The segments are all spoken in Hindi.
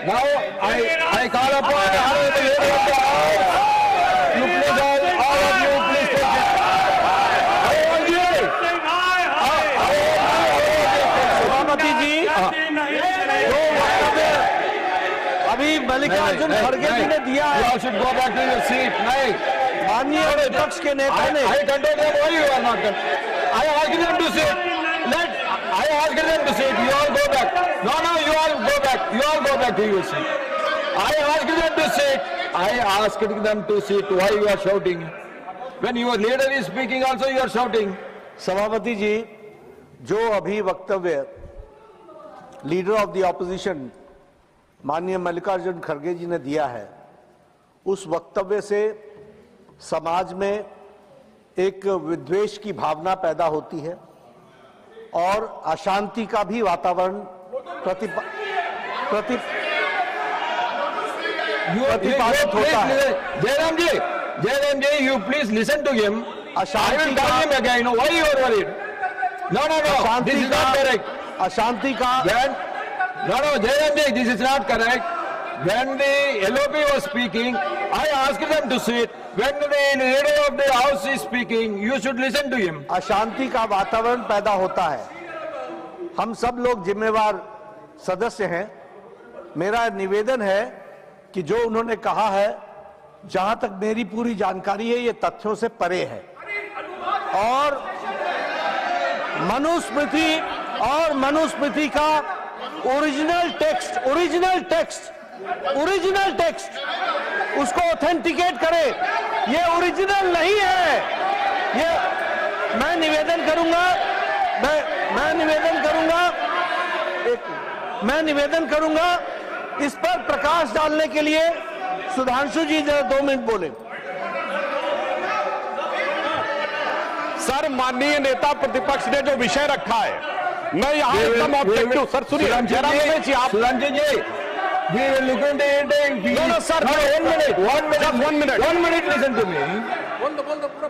Now I call upon the Honorable Leader of the House. You please all of you please take it. सभापति जी, जो वक्तव्य अभी मल्लिकार्जुन खड़गे जी ने दिया है, You should go back to your seat. नहीं, माननीय विपक्ष के नेता ने I control them. Why you are not? I asked them to sit. I asked them to sit. You all go back. No, you all go back. You all go back to your seat. I asked them to sit. I asked them to sit. Why you are shouting? When your leader is speaking, also you are shouting. सभापति जी, जो अभी वक्तव्य लीडर ऑफ द ऑपोजिशन माननीय मल्लिकार्जुन खड़गे जी ने दिया है, उस वक्तव्य से समाज में एक विद्वेष की भावना पैदा होती है और अशांति का भी वातावरण प्रतिपादित होता है। Jairam ji, you please listen to him. I will tell him again. Why you are worried? No. This is not correct. अशांति का No, Jairam ji, this is not correct. When the LOP was speaking, I asked them to sit. When the leader of the house is speaking, you should listen to him. अशांति का वातावरण पैदा होता है। हम सब लोग जिम्मेवार सदस्य हैं। मेरा निवेदन है कि जो उन्होंने कहा है, जहां तक मेरी पूरी जानकारी है, ये तथ्यों से परे है और मनुस्मृति का ओरिजिनल टेक्स्ट उसको ऑथेंटिकेट करे। ये ओरिजिनल नहीं है। ये मैं निवेदन करूंगा इस पर प्रकाश डालने के लिए सुधांशु जी जरा 2 मिनट बोले। सर, माननीय नेता प्रतिपक्ष ने जो विषय रखा है, मैं यहाँ एकदम ऑब्जेक्टिव। सर सुनिए, सुधांशु जी, we will look into it. No, sir. No, 1 minute. 1 minute. Just 1 minute. 1 minute. Listen to me.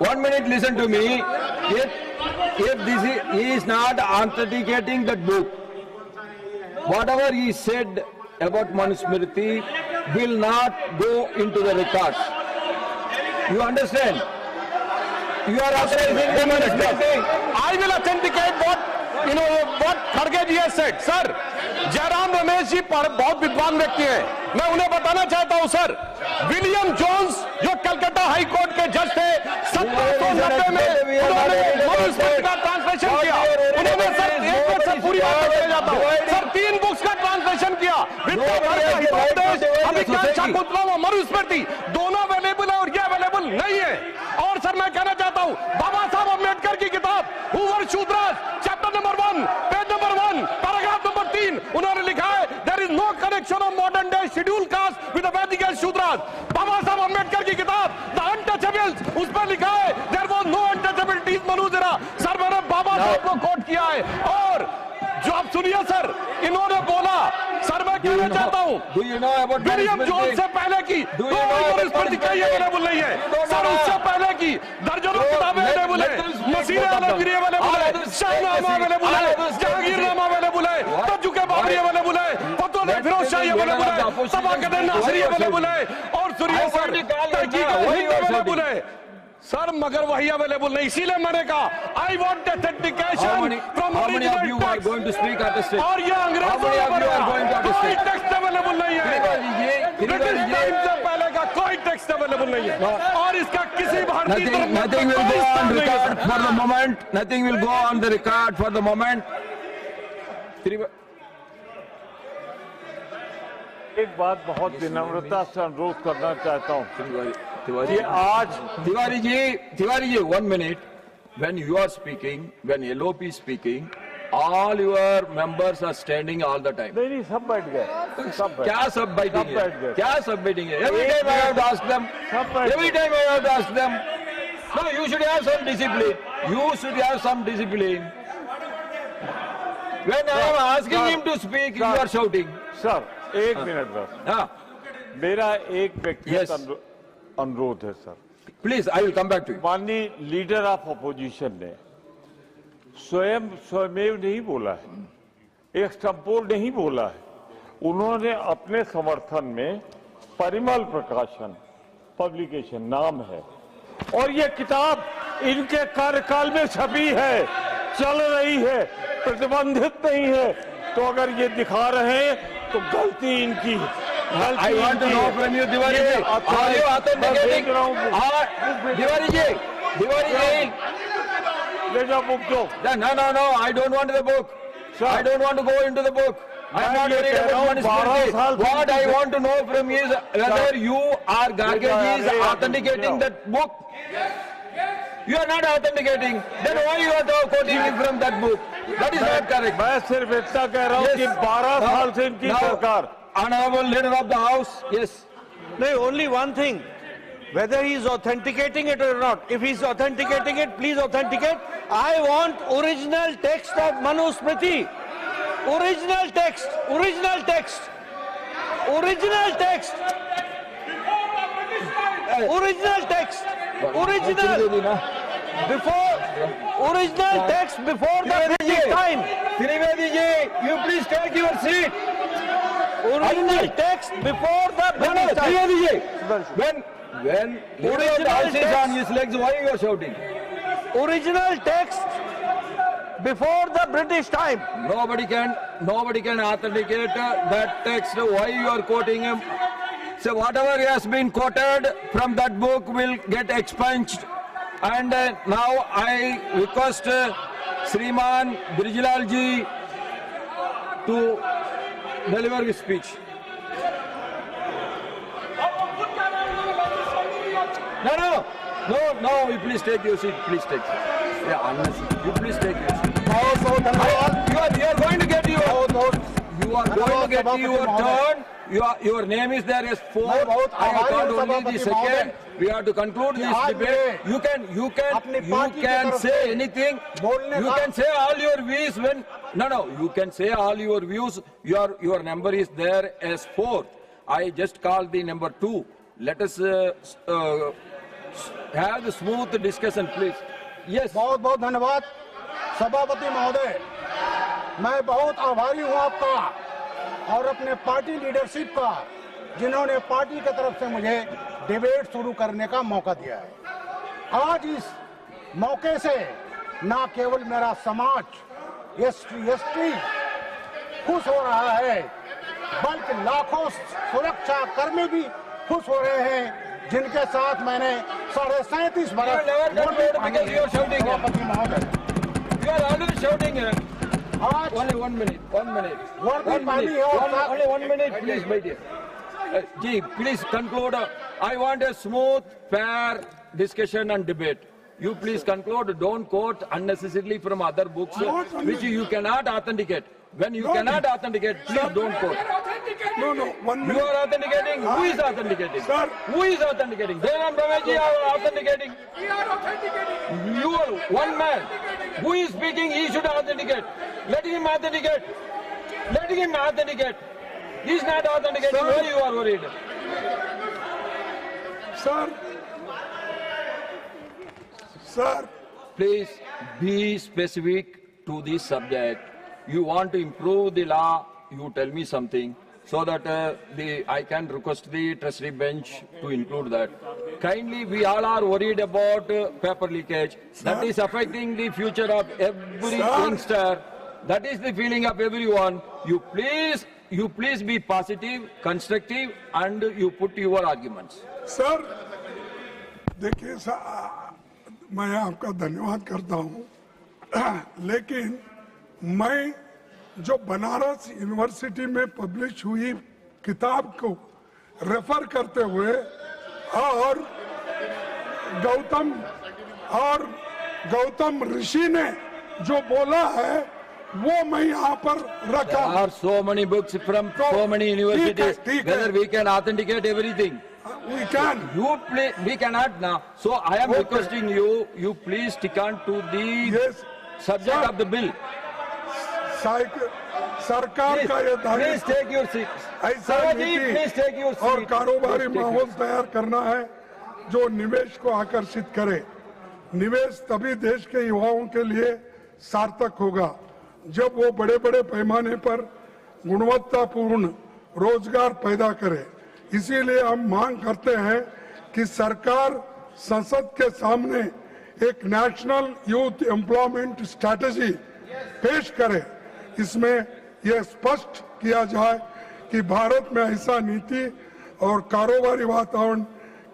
1 minute. Listen to me. If he is not authenticating that book, whatever he said about Manusmriti will not go into the records. You understand? You are authorizing the Manusmriti. I will authenticate what खड़गे जी said. सर, जयराम रमेश जी बहुत विद्वान व्यक्ति हैं। मैं उन्हें बताना चाहता हूं सर, विलियम जोन्स जो कलकत्ता हाई कोर्ट के जज थे, 1790 में उन्होंने मनुस्मृति का ट्रांसलेशन किया। उन्होंने सर एक मिनट से पूरी बात बताया जाता हूं सर, 3 बुक्स का ट्रांसलेशन किया। शाकुंतलम, मनुस्मृति दोनों अवेलेबल है और ये अवेलेबल नहीं है। और सर मैं कहना चाहता हूं, बाबा साहब अम्बेडकर की किताब who were Shudras, chapter number 1, page number 1, paragraph number 3, उन्होंने लिखा है there is no connection of modern day schedule caste with the Vedic Shudras. बाबा साहब अम्बेडकर की किताब द अनटचेबल्स, उस पर लिखा है देयर वाज नो अनटचेबिलिटीज मनुजरा। सर मैंने बाबा साहब को कोट किया है। और जो आप सुनिए सर, इन्होंने बोला, सर मैं कहना चाहता हूं, विलियम जोन्स से पहले की मनुस्मृति कहीं अवेलेबल नहीं है सर, उससे पहले की दर्जनों किताबें अवेलेबल है, मसीह आलमगीरी अवेलेबल है, शाहनामा अवेलेबल है, जहांगीरनामा अवेलेबल है, तजुके बाबरी अवेलेबल है, फतवा फिरोज शाही अवेलेबल है, तबाकत नासिरी अवेलेबल है। और सुनिए सर, तहकीक अवेलेबल है सर, मगर वही अवेलेबल नहीं। इसीलिए मैंने कहा I want authentication from original text. और ये अंग्रेजों ने कोई टेक्स्ट अवेलेबल नहीं है, ब्रिटिश टाइम से पहले का कोई टेक्स्ट अवेलेबल नहीं है। और इसका किसी भारतीय nothing will go on record for the moment. Nothing will go on the record for the moment. एक बात बहुत विनम्रता से अनुरोध करना चाहता हूं। Tiwari ji, 1 minute. When you are speaking, when LOP is speaking, all your members are standing all the time. नहीं, सब बैठ गए। क्या सब बैठेंगे? क्या सब बैठेंगे? Every time I have to ask them. No, you should have some discipline. When I am asking him to speak, you are shouting. Sir, 1 minute बस। हाँ, मेरा एक व्यक्तिगत अनुरोध है sir. Please, I will come back to you. माननीय लीडर ऑफ अपोजिशन ने स्वयमेव नहीं बोला है, एक संपूर्ण नहीं बोला है। उन्होंने अपने समर्थन में परिमल प्रकाशन पब्लिकेशन नाम है और ये किताब इनके कार्यकाल में छपी है, चल रही है, प्रतिबंधित नहीं है। तो अगर ये दिखा रहे हैं तो गलती इनकी है। I want to know from you, Diwali ji, are you authenticating? Diwali ji, ले जाओ बुक दो। no, I don't want the book. I don't want to go into the book. I am not ये worried कह रहा हूं, about 12 Manusmriti. साल से What I want to know from you is whether you are Garge is authenticating that book. You are not authenticating. Then why you are quoting from that book? That is not correct. मैं सिर्फ इतना कह रहा हूँ कि 12 साल से इनकी सरकार। Honorable Leader of the House, yes. No, only one thing. Whether he is authenticating it or not. If he is authenticating it, please authenticate. I want original text of Manusmriti. Original text. Original text. Original text. Original text. Original. Before. Original text before the British time. Trivedi ji, you please take your seat. Original text before the British time. Trivedi ji, when Leader of the House is on his legs, why you are shouting? Original text before the British time. Nobody can authenticate that text. Why you are quoting him? So whatever has been quoted from that book will get expunged. And now I request Sriman Brijlal ji to deliver his speech. No, you please take your seat, please take it. Yeah, honestly, you please take your seat. You are going to get your turn. Your name is there as 4. I have called only the second. We have to conclude this debate. You can say anything. You can say all your views when you can say all your views. Your number is there as 4. I just called the number 2. Let us have a smooth discussion, please. Yes. बहुत बहुत धन्यवाद सभापति महोदय, मैं बहुत आभारी हूं आपका और अपने पार्टी लीडरशिप का, जिन्होंने पार्टी की तरफ से मुझे डिबेट शुरू करने का मौका दिया है। आज इस मौके से न केवल मेरा समाज एसटी खुश हो रहा है, बल्कि लाखों सुरक्षा कर्मी भी खुश हो रहे हैं, जिनके साथ मैंने 37.5 बरस You are always shouting. Only 1 minute. Only 1 minute, please, my dear. Ji, please conclude. I want a smooth, fair discussion and debate. You please conclude. Don't quote unnecessarily from other books which you cannot authenticate. When you cannot authenticate, please don't quote. No, 1 minute. You are authenticating. Who is authenticating? Sir. Who is authenticating? Jayanam Ramesh are authenticating. We are authenticating. You are one man. Who is speaking? He should authenticate. Let him authenticate. Let him authenticate. He is not authenticating. Sir. Why you are worried? Sir, Please be specific to this subject. You want to improve the law, you tell me something so that I can request the treasury bench to include that. Kindly, we all are worried about paper leakage. That is affecting the future of every youngster. That is the feeling of everyone. You please be positive, constructive, and you put your arguments. Sir देखिए मैं आपका धन्यवाद करता हूँ, लेकिन मैं जो बनारस यूनिवर्सिटी में पब्लिश हुई किताब को रेफर करते हुए और गौतम ऋषि ने जो बोला है वो मैं यहाँ पर रखा। There are so many books from so many universities. Whether we can authenticate everything. We can. We cannot now. So I am requesting you please stick on to the subject of the bill. सरकार का ये Please take your seat. ऐसा Please take your seat. और कारोबारी माहौल तैयार करना है जो निवेश को आकर्षित करे। निवेश तभी देश के युवाओं के लिए सार्थक होगा जब वो बड़े बड़े पैमाने पर गुणवत्तापूर्ण रोजगार पैदा करे। इसीलिए हम मांग करते हैं कि सरकार संसद के सामने एक नेशनल यूथ एम्प्लॉयमेंट स्ट्रैटेजी पेश करे। इसमें यह स्पष्ट किया जाए कि भारत में ऐसा नीति और कारोबारी वातावरण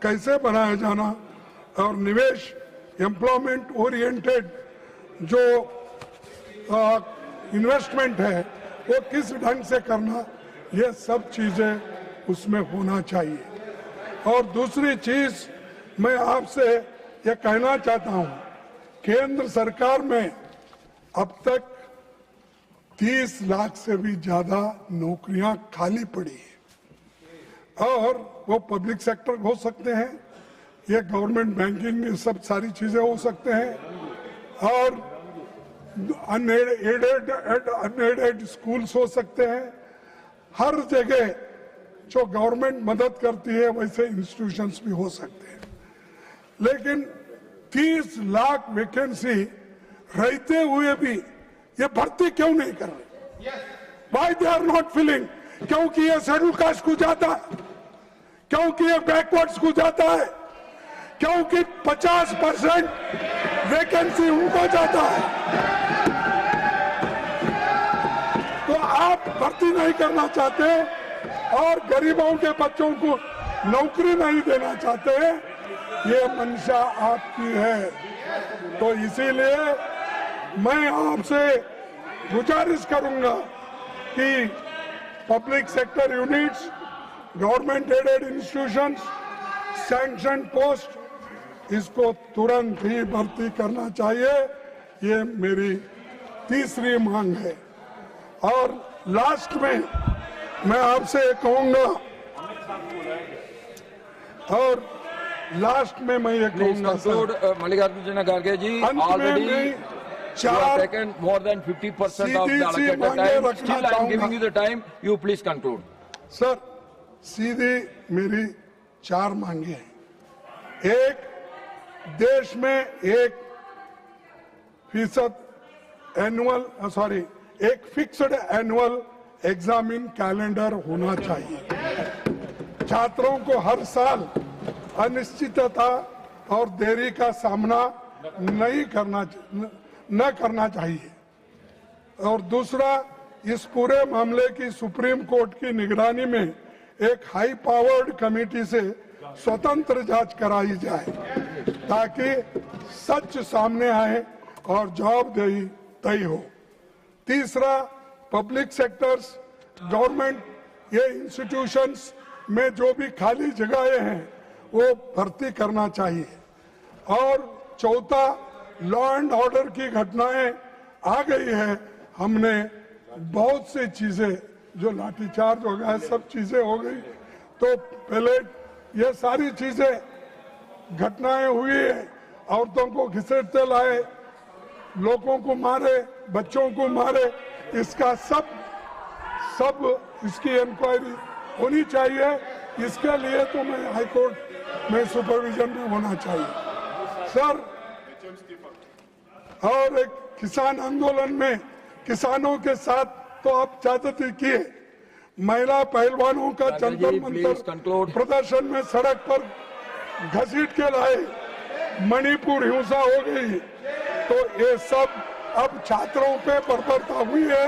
कैसे बनाया जाना और निवेश एम्प्लॉयमेंट ओरिएंटेड जो इन्वेस्टमेंट है वो किस ढंग से करना, ये सब चीजें उसमें होना चाहिए। और दूसरी चीज मैं आपसे ये कहना चाहता हूं, केंद्र सरकार में अब तक 30 लाख से भी ज्यादा नौकरियां खाली पड़ी है और वो पब्लिक सेक्टर हो सकते हैं, ये गवर्नमेंट बैंकिंग, ये सब सारी चीजें हो सकते हैं और अनएडेड स्कूल्स हो सकते हैं। हर जगह जो गवर्नमेंट मदद करती है वैसे इंस्टीट्यूशंस भी हो सकते हैं। लेकिन 30 लाख वैकेंसी रहते हुए भी ये भर्ती क्यों नहीं कर रहे? Why they are not filling? क्योंकि ये शेड्यूल कास्ट को जाता है, क्योंकि ये बैकवर्ड्स को जाता है, क्योंकि 50% वैकेंसी उनको जाता है। तो आप भर्ती नहीं करना चाहते और गरीबों के बच्चों को नौकरी नहीं देना चाहते, ये मंशा आपकी है। तो इसीलिए मैं आपसे गुजारिश करूंगा कि public sector units, government aided institutions, sanction post, इसको तुरंत ही भर्ती करना चाहिए। ये मेरी तीसरी मांग है। और लास्ट में मैं आपसे कहूंगा, और लास्ट में मैं ये कहूंगा सर, मल्लिकार्जुन खड़गे जी, already you have taken more than 50% of the allocated time. Still I am giving you the time. You please conclude. Sir, सीधी मेरी 4 मांगे हैं। एक, देश में 1 फिक्स्ड एनुअल एग्जामिन कैलेंडर होना चाहिए। छात्रों को हर साल अनिश्चितता और देरी का सामना न करना चाहिए। और दूसरा, इस पूरे मामले की सुप्रीम कोर्ट की निगरानी में एक हाई पावर्ड कमेटी से स्वतंत्र जांच कराई जाए ताकि सच सामने आए और जवाबदेही तय हो। तीसरा, पब्लिक सेक्टर्स, गवर्नमेंट, ये इंस्टीट्यूशंस में जो भी खाली जगहें हैं वो भर्ती करना चाहिए। और चौथा, लॉ एंड ऑर्डर की घटनाएं आ गई है, हमने बहुत सी चीजें, जो लाठीचार्ज हो गया, सब चीजें हो गई, तो पहले ये सारी चीजें घटनाएं हुई है, औरतों को घसीटते लाए, लोगों को मारे, बच्चों को मारे, इसका सब इसकी इंक्वायरी होनी चाहिए। इसके लिए तो मैं हाई कोर्ट में सुपरविजन भी होना चाहिए सर। और एक किसान आंदोलन में किसानों के साथ तो आप ज्यादती किए, महिला पहलवानों का जंतर मंतर प्रदर्शन में सड़क पर घसीट के लाए, मणिपुर हिंसा हो गई, तो ये सब अब छात्रों पे बर्बरता हुई है।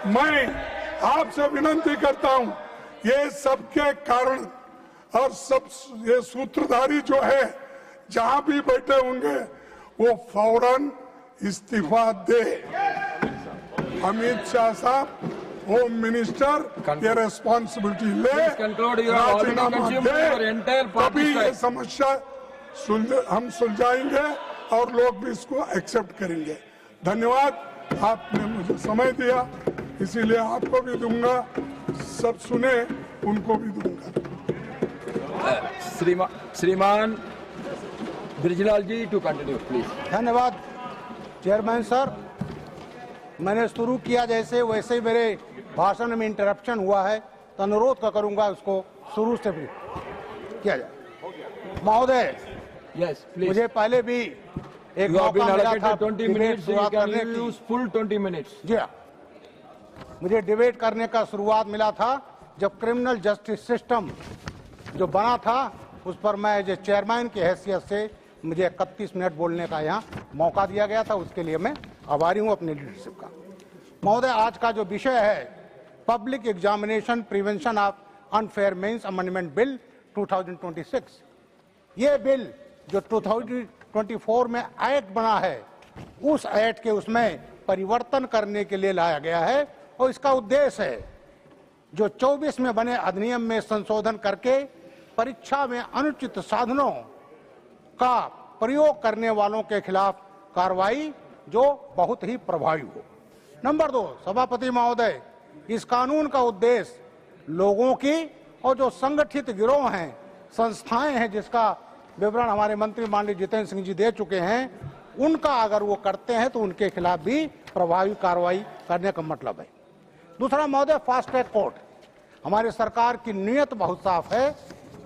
मैं आपसे विनती करता हूं, ये सबके कारण और सब ये सूत्रधारी जो है जहां भी बैठे होंगे वो फौरन इस्तीफा दे। अमित शाह साहब, होम मिनिस्टर, ये रेस्पॉन्सिबिलिटी ले, राजीनामा दे, तभी ये समस्या हम सुलझाएंगे और लोग भी इसको एक्सेप्ट करेंगे। धन्यवाद, आपने मुझे समय दिया, इसीलिए आपको भी दूंगा, सब सुने उनको भी दूंगा। श्रीमान ब्रिजलाल जी, टू कंटिन्यू प्लीज। धन्यवाद चेयरमैन सर। मैंने शुरू किया जैसे वैसे ही मेरे भाषण में इंटरप्शन हुआ है, तो अनुरोध करूंगा उसको शुरू से भी किया जाए। महोदय, यस प्लीज। मुझे पहले भी एक मौका मिला था 20 मिनट्स करने की, फुल 20 मिनट्स। जी हाँ, मुझे डिबेट करने का शुरुआत मिला था जब क्रिमिनल जस्टिस सिस्टम जो बना था उस पर मैं एज ए चेयरमैन की हैसियत से मुझे 31 मिनट बोलने का यहाँ मौका दिया गया था, उसके लिए मैं आभारी हूँ अपनी लीडरशिप का। महोदय, आज का जो विषय है public examination prevention of unfair means amendment bill 2026, ये बिल जो 2024 में एक्ट बना है उस एक्ट के उसमें परिवर्तन करने के लिए लाया गया है और इसका उद्देश्य है जो 24 में बने अधिनियम में संशोधन करके परीक्षा में अनुचित साधनों का प्रयोग करने वालों के खिलाफ कार्रवाई जो बहुत ही प्रभावी हो। नंबर 2, सभापति महोदय, इस कानून का उद्देश्य लोगों की और जो संगठित गिरोह हैं, संस्थाएं हैं, जिसका विवरण हमारे मंत्री माननीय जितेंद्र सिंह जी दे चुके हैं, उनका अगर वो करते हैं तो उनके खिलाफ भी प्रभावी कार्रवाई करने का मतलब है। दूसरा महोदय, फास्ट ट्रैक कोर्ट, हमारी सरकार की नीयत बहुत साफ है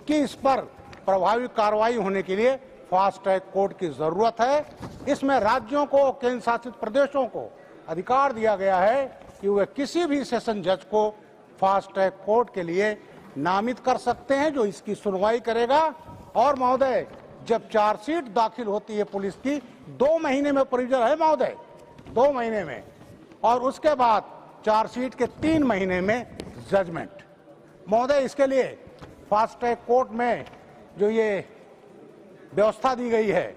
कि इस पर प्रभावी कार्रवाई होने के लिए फास्ट ट्रैक कोर्ट की जरूरत है। इसमें राज्यों को, केंद्र शासित प्रदेशों को अधिकार दिया गया है कि वे किसी भी सेशन जज को फास्ट ट्रैक कोर्ट के लिए नामित कर सकते हैं जो इसकी सुनवाई करेगा। और महोदय, जब चार्जशीट दाखिल होती है पुलिस की 2 महीने में प्रोसीजर है महोदय, 2 महीने में, और उसके बाद चार्जशीट के 3 महीने में जजमेंट। महोदय, इसके लिए फास्ट ट्रैक कोर्ट में जो ये व्यवस्था दी गई है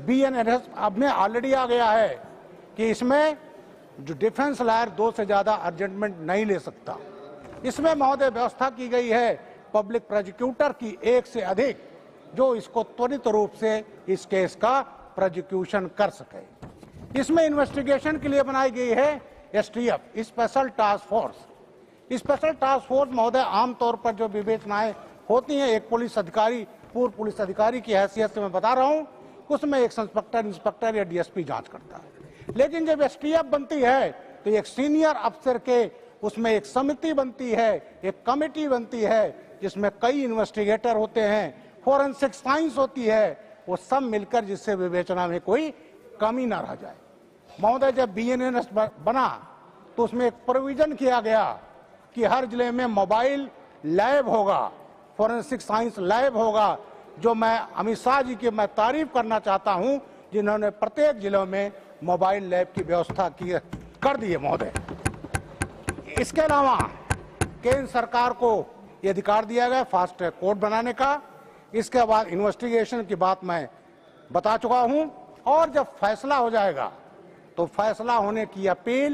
BNSS अब में ऑलरेडी आ गया है कि इसमें जो डिफेंस लॉयर 2 से ज्यादा अर्जेंटमेंट नहीं ले सकता। इसमें महोदय व्यवस्था की गई है पब्लिक प्रोसिक्यूटर की 1 से अधिक जो इसको त्वरित रूप से इस केस का प्रोसिक्यूशन कर सके। इसमें इन्वेस्टिगेशन के लिए बनाई गई है STF, special task force. Special task force महोदय आमतौर पर जो विवेचनाएं होती हैं, एक पुलिस अधिकारी, पूर्व पुलिस अधिकारी की हैसियत से मैं बता रहा हूं, उसमें एक इंस्पेक्टर या DSP जांच करता है। लेकिन जब STF बनती है तो एक सीनियर अफसर के उसमें एक समिति बनती है, एक कमेटी बनती है जिसमें कई इन्वेस्टिगेटर होते हैं, फोरेंसिक साइंस होती है, वो सब मिलकर जिससे विवेचना में कोई कमी ना रह जाए। महोदय, जब BNSS बना तो उसमें एक प्रोविजन किया गया कि हर जिले में मोबाइल लैब होगा, फोरेंसिक साइंस लैब होगा, जो मैं अमित शाह जी की मैं तारीफ करना चाहता हूं जिन्होंने प्रत्येक जिलों में मोबाइल लैब की व्यवस्था कर दी है महोदय। इसके अलावा केंद्र सरकार को यह अधिकार दिया गया फास्ट ट्रैक कोर्ट बनाने का। इसके बाद इन्वेस्टिगेशन की बात मैं बता चुका हूं, और जब फैसला हो जाएगा तो फैसला होने की अपील